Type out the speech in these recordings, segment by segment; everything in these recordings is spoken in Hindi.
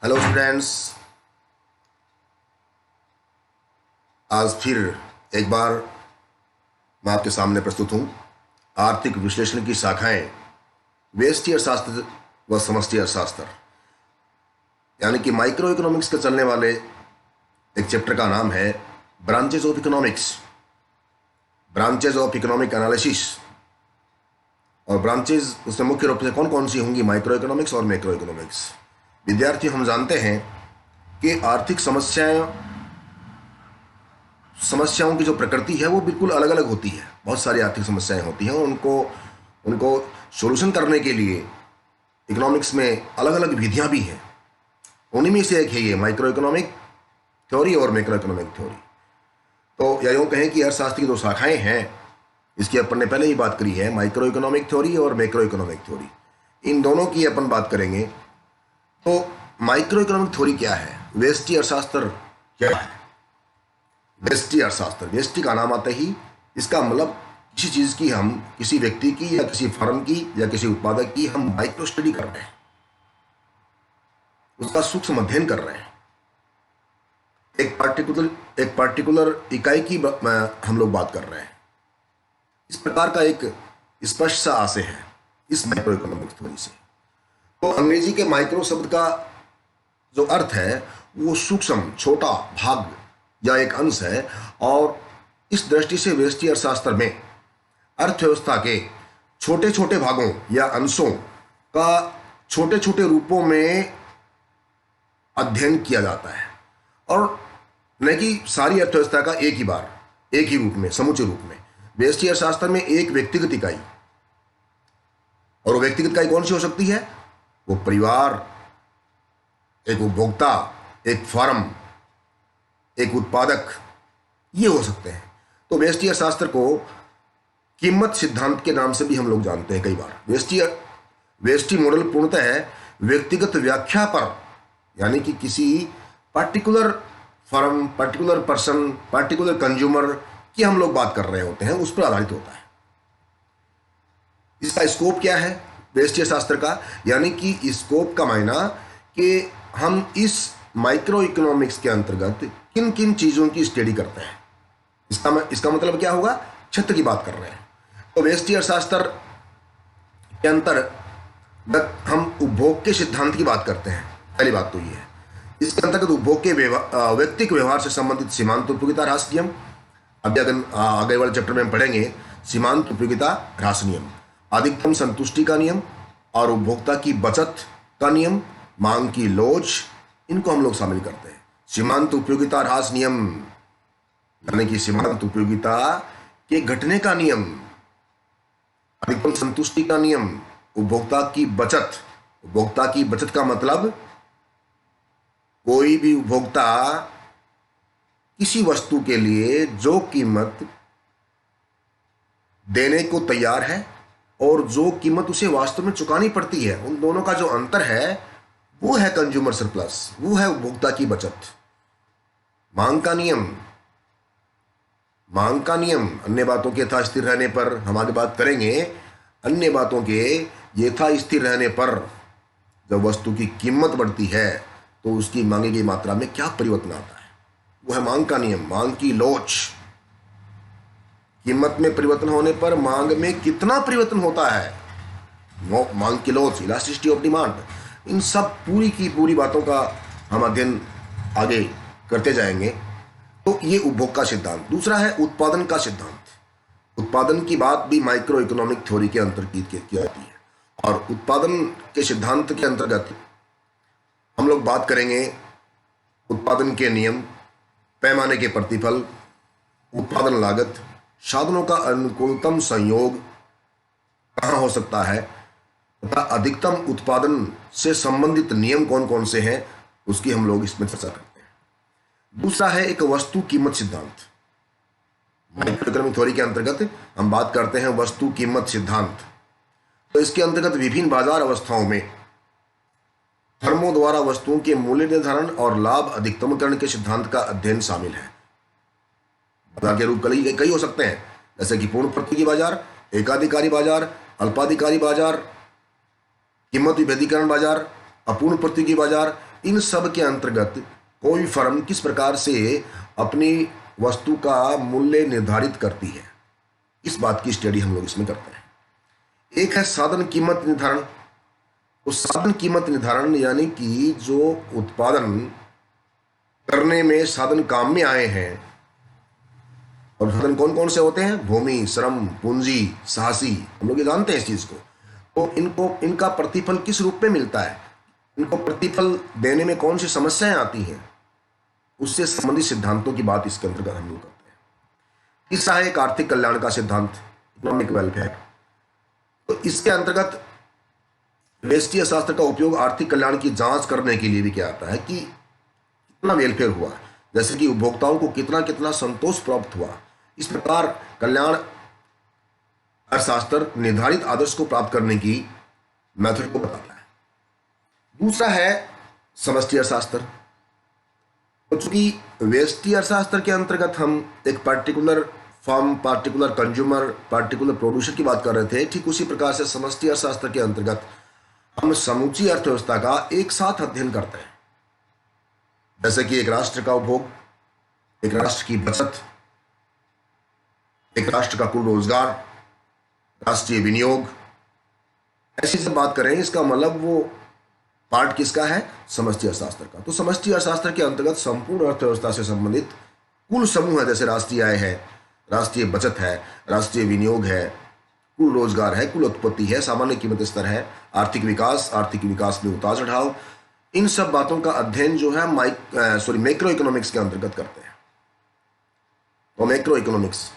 Hello students. आज फिर एक बार मैं आपके सामने प्रस्तुत हूँ। आर्थिक विश्लेषण की शाखाएं व्यष्टि अर्थशास्त्र व समष्टि अर्थशास्त्र यानी कि माइक्रो इकोनॉमिक्स के चलने वाले एक चैप्टर का नाम है branches of economics, branches of economic analysis. और ब्रांचेज उसमें मुख्य रूप से कौन कौन सी होंगी? माइक्रो इकोनॉमिक्स और मैक्रो इकोनॉमिक्स। विद्यार्थी, हम जानते हैं कि आर्थिक समस्याओं की जो प्रकृति है वो बिल्कुल अलग अलग होती है। बहुत सारी आर्थिक समस्याएं होती हैं और उनको सॉल्यूशन करने के लिए इकोनॉमिक्स में अलग अलग विधियां भी हैं। उन्हीं में से एक है ये माइक्रो इकोनॉमिक थ्योरी और मैक्रो इकोनॉमिक थ्योरी। तो या यूँ कहें कि अर्थशास्त्र की दो शाखाएं हैं, इसकी अपन ने पहले ही बात करी है, माइक्रो इकोनॉमिक थ्योरी और मैक्रो इकोनॉमिक थ्योरी। इन दोनों की अपन बात करेंगे। तो माइक्रो इकोनॉमिक थ्योरी क्या है? व्यष्टि अर्थशास्त्र क्या है? व्यष्टि अर्थशास्त्र, व्यष्टि का नाम आते ही इसका मतलब किसी चीज की, हम किसी व्यक्ति की या किसी फर्म की या किसी उत्पादक की हम माइक्रो स्टडी कर रहे हैं, उसका सूक्ष्म अध्ययन कर रहे हैं। एक पार्टिकुलर इकाई की हम लोग बात कर रहे हैं। इस प्रकार का एक स्पष्ट सा आशय है इस माइक्रो इकोनॉमिक थ्योरी से। तो अंग्रेजी के माइक्रो शब्द का जो अर्थ है वो सूक्ष्म, छोटा भाग या एक अंश है। और इस दृष्टि से व्यष्टि अर्थशास्त्र में अर्थव्यवस्था के छोटे छोटे भागों या अंशों का छोटे छोटे रूपों में अध्ययन किया जाता है, और न कि सारी अर्थव्यवस्था का एक ही रूप में, समूचे रूप में। व्यष्टि अर्थशास्त्र में एक व्यक्तिगत इकाई, और वो व्यक्तिगत इकाई कौन सी हो सकती है? वो परिवार, एक उपभोक्ता, एक फर्म, एक उत्पादक, ये हो सकते हैं। तो व्यष्टि अर्थशास्त्र को कीमत सिद्धांत के नाम से भी हम लोग जानते हैं कई बार। व्यष्टि मॉडल पूर्णतः व्यक्तिगत व्याख्या पर, यानी कि किसी particular firm, particular person, particular consumer की हम लोग बात कर रहे होते हैं, उस पर आधारित होता है। इसका स्कोप क्या है व्यष्टि अर्थशास्त्र का? यानी कि स्कोप का मायना कि हम इस माइक्रो इकोनॉमिक्स के अंतर्गत किन किन चीजों की स्टडी करते हैं। इसका मतलब क्या होगा? क्षेत्र की बात कर रहे हैं। तो व्यष्टि अर्थशास्त्र के अंतर्गत हम उपभोग के सिद्धांत की बात करते हैं। पहली बात तो ये है। इसके अंतर्गत उपभोग के व्यक्तिक व्यवहार से संबंधित सीमांत उपयोगिता ह्रास नियम, अभी आगे वाले चैप्टर में हम पढ़ेंगे सीमांत उपयोगिता ह्रास नियम, अधिकतम संतुष्टि का नियम और उपभोक्ता की बचत का नियम, मांग की लोच, इनको हम लोग शामिल करते हैं। सीमांत उपयोगिता ह्रास नियम यानी कि सीमांत उपयोगिता के घटने का नियम, अधिकतम संतुष्टि का नियम, उपभोक्ता की बचत। उपभोक्ता की बचत का मतलब कोई भी उपभोक्ता किसी वस्तु के लिए जो कीमत देने को तैयार है और जो कीमत उसे वास्तव में चुकानी पड़ती है, उन दोनों का जो अंतर है वो है कंज्यूमर सरप्लस, वो है उपभोक्ता की बचत। मांग का नियम अन्य बातों के यथा स्थिर रहने पर, हम आगे बात करेंगे, अन्य बातों के यथा स्थिर रहने पर जब वस्तु की कीमत बढ़ती है तो उसकी मांगे गई मात्रा में क्या परिवर्तन आता है, वो है मांग का नियम। मांग की लोच, कीमत में परिवर्तन होने पर मांग में कितना परिवर्तन होता है, मांग की लोच, इलास्टिसिटी ऑफ डिमांड। इन सब पूरी की पूरी बातों का हम अध्ययन आगे करते जाएंगे। तो ये उपभोग का सिद्धांत। दूसरा है उत्पादन का सिद्धांत। उत्पादन की बात भी माइक्रो इकोनॉमिक थ्योरी के अंतर्गत की जाती है, और उत्पादन के सिद्धांत के अंतर्गत हम लोग बात करेंगे उत्पादन के नियम, पैमाने के प्रतिफल, उत्पादन लागत, साधनों का अनुकूलतम संयोग कहाँ हो सकता है, तथा अधिकतम उत्पादन से संबंधित नियम कौन कौन से हैं, उसकी हम लोग इसमें चर्चा करते हैं। दूसरा है एक वस्तु कीमत सिद्धांत। माइक्रो इकोनॉमिक थ्योरी के अंतर्गत हम बात करते हैं वस्तु कीमत सिद्धांत। तो इसके अंतर्गत विभिन्न बाजार अवस्थाओं में फर्मों द्वारा वस्तुओं के मूल्य निर्धारण और लाभ अधिकतमकरण के सिद्धांत का अध्ययन शामिल है। बाजार के रूप कई हो सकते हैं, जैसे कि पूर्ण प्रतियोगी बाजार, एकाधिकारी बाजार, अल्पाधिकारी बाजार, कीमत विभेदीकरण बाजार, अपूर्ण प्रतियोगी बाजार, इन सब के अंतर्गत कोई फर्म किस प्रकार से अपनी वस्तु का मूल्य निर्धारित करती है, इस बात की स्टडी हम लोग इसमें करते हैं। एक है साधन कीमत निर्धारण। तो साधन कीमत निर्धारण यानी कि जो उत्पादन करने में साधन काम में आए हैं, और साधन कौन कौन से होते हैं? भूमि, श्रम, पूंजी, साहसी, हम लोग ये जानते हैं इस चीज को। तो इनका प्रतिफल किस रूप में मिलता है, इनको प्रतिफल देने में कौन सी समस्याएं आती हैं, उससे संबंधित सिद्धांतों की बात इसके अंतर्गत हम लोग करते हैं। तीसरा है एक आर्थिक कल्याण का सिद्धांत, इकोनॉमिक वेलफेयर। तो इसके अंतर्गत व्यष्टि शास्त्र का उपयोग आर्थिक कल्याण की जांच करने के लिए भी किया जाता है कि कितना वेलफेयर हुआ, जैसे कि उपभोक्ताओं को कितना कितना संतोष प्राप्त हुआ। इस प्रकार कल्याण अर्थशास्त्र निर्धारित आदर्श को प्राप्त करने की मेथड को बताता है। दूसरा है समष्टि अर्थशास्त्र। तो चूंकि व्यष्टि अर्थशास्त्र के अंतर्गत हम एक particular firm, particular consumer, particular producer की बात कर रहे थे, ठीक उसी प्रकार से समष्टि अर्थशास्त्र के अंतर्गत हम समूची अर्थव्यवस्था का एक साथ अध्ययन करते हैं। जैसे कि एक राष्ट्र का उपभोग, एक राष्ट्र की बचत, एक राष्ट्र का कुल रोजगार, राष्ट्रीय विनियोग, ऐसी जब बात करें इसका मतलब वो पार्ट किसका है? समष्टि अर्थशास्त्र का। तो समष्टि अर्थशास्त्र के अंतर्गत संपूर्ण अर्थव्यवस्था से संबंधित कुल समूह है, जैसे राष्ट्रीय आय है, राष्ट्रीय बचत है, राष्ट्रीय विनियोग है, कुल रोजगार है, कुल उत्पत्ति है, सामान्य कीमत स्तर है, आर्थिक विकास में उतार चढ़ाव, इन सब बातों का अध्ययन जो है मैक्रो इकोनॉमिक्स के अंतर्गत करते हैं। तो मैक्रो इकोनॉमिक्स,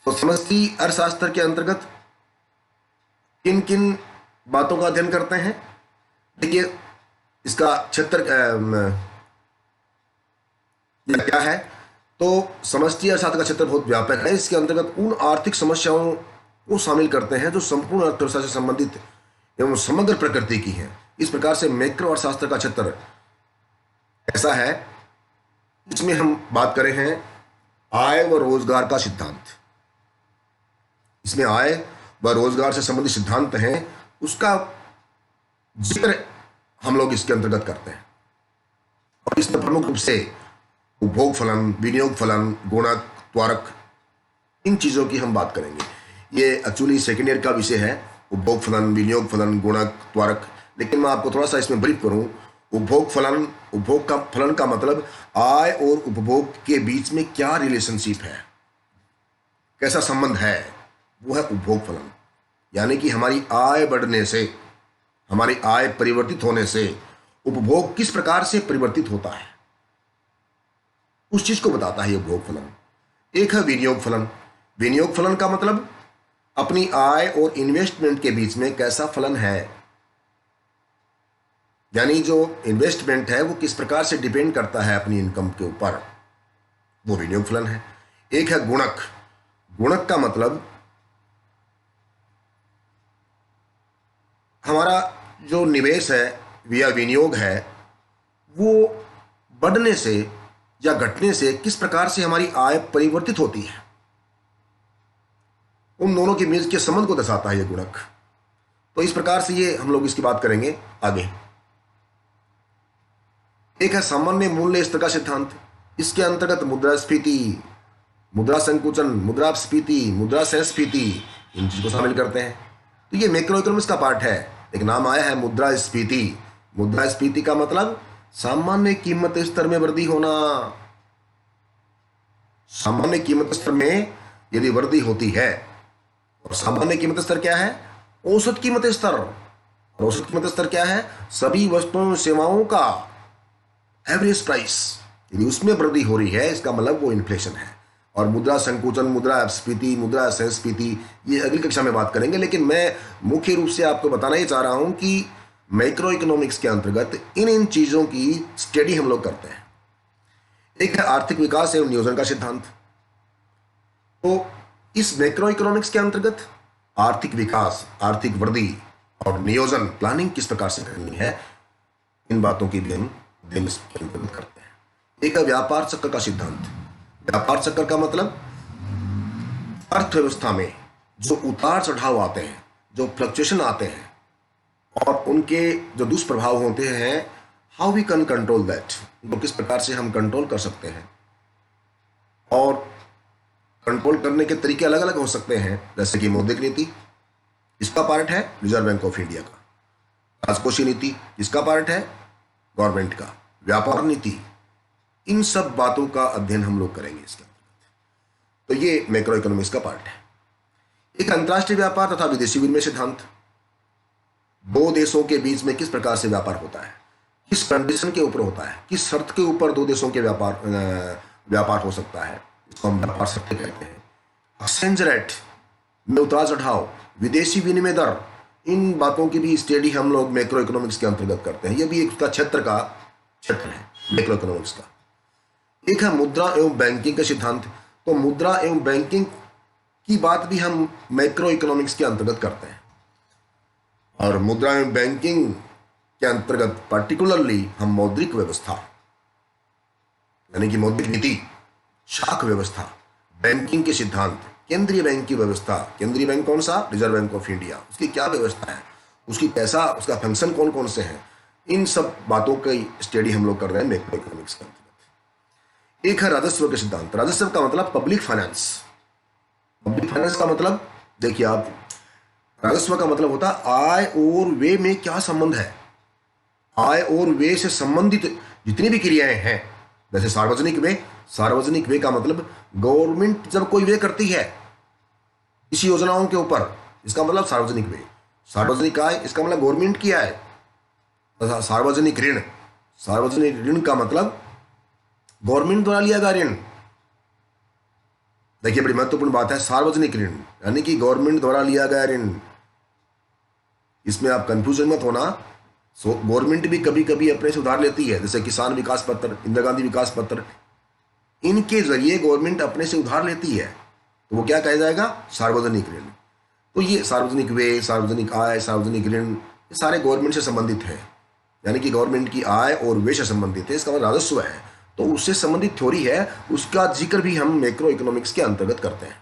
तो समष्टि अर्थशास्त्र के अंतर्गत किन किन बातों का अध्ययन करते हैं? देखिए इसका क्षेत्र क्या है। तो समष्टि अर्थशास्त्र का क्षेत्र बहुत व्यापक है। इसके अंतर्गत उन आर्थिक समस्याओं को शामिल करते हैं जो संपूर्ण अर्थव्यवस्था से संबंधित एवं समग्र प्रकृति की हैं। इस प्रकार से मैक्रो अर्थशास्त्र का क्षेत्र ऐसा है, इसमें हम बात करें हैं आय व रोजगार का सिद्धांत। इसमें आय व रोजगार से संबंधित सिद्धांत हैं, उसका जिक्र हम लोग इसके अंतर्गत करते हैं। और इसमें प्रमुख रूप से उपभोग फलन, विनियोग फलन, गुणक, त्वरक, इन चीजों की हम बात करेंगे। ये एक्चुअली सेकेंड ईयर का विषय है, उपभोग फलन, विनियोग फलन, गुणक, त्वरक। लेकिन मैं आपको थोड़ा सा इसमें ब्रीफ करूं। उपभोग का फलन का मतलब आय और उपभोग के बीच में क्या रिलेशनशिप है, कैसा संबंध है, वो है उपभोग फलन। यानी कि हमारी आय बढ़ने से, हमारी आय परिवर्तित होने से उपभोग किस प्रकार से परिवर्तित होता है, उस चीज को बताता है ये उपभोग फलन। एक है विनियोग फलन। विनियोग फलन का मतलब अपनी आय और इन्वेस्टमेंट के बीच में कैसा फलन है, यानी जो इन्वेस्टमेंट है वो किस प्रकार से डिपेंड करता है अपनी इनकम के ऊपर, वो विनियोग फलन है। एक है गुणक। गुणक का मतलब हमारा जो निवेश है या विनियोग है वो बढ़ने से या घटने से किस प्रकार से हमारी आय परिवर्तित होती है, उन दोनों के बीच के संबंध को दर्शाता है ये गुणक। तो इस प्रकार से ये हम लोग इसकी बात करेंगे आगे। एक है सामान्य मूल्य स्तर का सिद्धांत। इसके अंतर्गत मुद्रास्फीति, मुद्रा संकुचन, मुद्रास्फीति, मुद्रा संस्फीति, इन चीज को शामिल करते हैं। तो ये मैक्रो इकोनॉमिक्स का पार्ट है। एक नाम आया है मुद्रास्फीति। मुद्रास्फीति का मतलब सामान्य कीमत स्तर में वृद्धि होना। सामान्य कीमत स्तर में यदि वृद्धि होती है, और सामान्य कीमत स्तर क्या है? औसत कीमत स्तर। और औसत कीमत स्तर क्या है? सभी वस्तुओं सेवाओं का एवरेज प्राइस। यदि उसमें वृद्धि हो रही है, इसका मतलब वो इन्फ्लेशन है। और मुद्रा संकुचन, मुद्रा स्फीति, मुद्रा संस्फीति, ये अगली कक्षा में बात करेंगे। लेकिन मैं मुख्य रूप से आपको बताना ही चाह रहा हूं कि मैक्रो इकोनॉमिक्स के अंतर्गत इन चीजों की स्टडी हम लोग करते हैं। एक है आर्थिक विकास एवं नियोजन का सिद्धांत। तो इस मैक्रो इकोनॉमिक्स के अंतर्गत आर्थिक विकास, आर्थिक वृद्धि और नियोजन, प्लानिंग किस प्रकार से करनी है, इन बातों की भी हम करते हैं। एक है व्यापार चक्र का सिद्धांत। व्यापार चक्र का मतलब अर्थव्यवस्था में जो उतार चढ़ाव आते हैं, जो फ्लक्चुएशन आते हैं, और उनके जो दुष्प्रभाव होते हैं how we can control that, तो किस प्रकार से हम कंट्रोल कर सकते हैं। और कंट्रोल करने के तरीके अलग अलग हो सकते हैं, जैसे कि मौद्रिक नीति, इसका पार्ट है रिजर्व बैंक ऑफ इंडिया का। राजकोषीय नीति, इसका पार्ट है गवर्नमेंट का। व्यापार नीति, इन सब बातों का अध्ययन हम लोग करेंगे इसके अंतर्गत। तो ये मैक्रो इकोनॉमिक्स का पार्ट है। एक अंतर्राष्ट्रीय व्यापार तथा विदेशी विनिमय सिद्धांत, दो देशों के बीच में किस प्रकार से व्यापार होता है, किस कंडीशन के ऊपर होता है, किस शर्त के ऊपर दो देशों के व्यापार हो सकता है, इसको हम व्यापार शर्त कहते हैं। एक्सचेंज रेट में उतार चढ़ाव, विदेशी विनिमय दर, इन बातों की भी स्टडी हम लोग मैक्रो इकोनॉमिक्स के अंतर्गत करते हैं। यह भी एक उसका क्षेत्र है मैक्रो इकोनॉमिक्स का। एक है मुद्रा एवं बैंकिंग का सिद्धांत, तो मुद्रा एवं बैंकिंग की बात भी हम मैक्रो इकोनॉमिक्स के अंतर्गत करते हैं। और मुद्रा एवं बैंकिंग के अंतर्गत पर्टिकुलरली हम मौद्रिक व्यवस्था यानी कि मौद्रिक नीति, शाख व्यवस्था, बैंकिंग के सिद्धांत, केंद्रीय बैंक की व्यवस्था, केंद्रीय बैंक कौन सा, रिजर्व बैंक ऑफ इंडिया, उसकी क्या व्यवस्था है, उसकी कैसा, उसका फंक्शन कौन कौन से हैं, इन सब बातों की स्टडी हम लोग कर रहे हैं मैक्रो इकोनॉमिक्स के अंतर्गत। एक है राजस्व के सिद्धांत। राजस्व का मतलब पब्लिक फाइनेंस। पब्लिक फाइनेंस का मतलब देखिए आप, राजस्व का मतलब होता है आय और व्यय में क्या संबंध है। आय और व्यय से संबंधित जितनी भी क्रियाएं हैं, जैसे सार्वजनिक व्यय, सार्वजनिक व्यय का मतलब गवर्नमेंट जब कोई व्यय करती है इसी योजनाओं के ऊपर, इसका मतलब सार्वजनिक व्यय। सार्वजनिक आय, इसका मतलब गवर्नमेंट की आय। सार्वजनिक ऋण, सार्वजनिक ऋण का मतलब गवर्नमेंट द्वारा लिया गया ऋण। देखिए बड़ी महत्वपूर्ण बात है, सार्वजनिक ऋण यानी कि गवर्नमेंट द्वारा लिया गया ऋण। इसमें आप कंफ्यूजन मत होना। गवर्नमेंट भी कभी कभी अपने से उधार लेती है, जैसे किसान विकास पत्र, इंदिरा गांधी विकास पत्र, इनके जरिए गवर्नमेंट अपने से उधार लेती है, तो वो क्या कहा जाएगा, सार्वजनिक ऋण। तो ये सार्वजनिक व्यय, सार्वजनिक आय, सार्वजनिक ऋण, ये सारे गवर्नमेंट से संबंधित है, यानी कि गवर्नमेंट की आय और व्यय से संबंधित है। इसका मतलब राजस्व है, तो उससे संबंधित थ्योरी है, उसका जिक्र भी हम मैक्रो इकोनॉमिक्स के अंतर्गत करते हैं।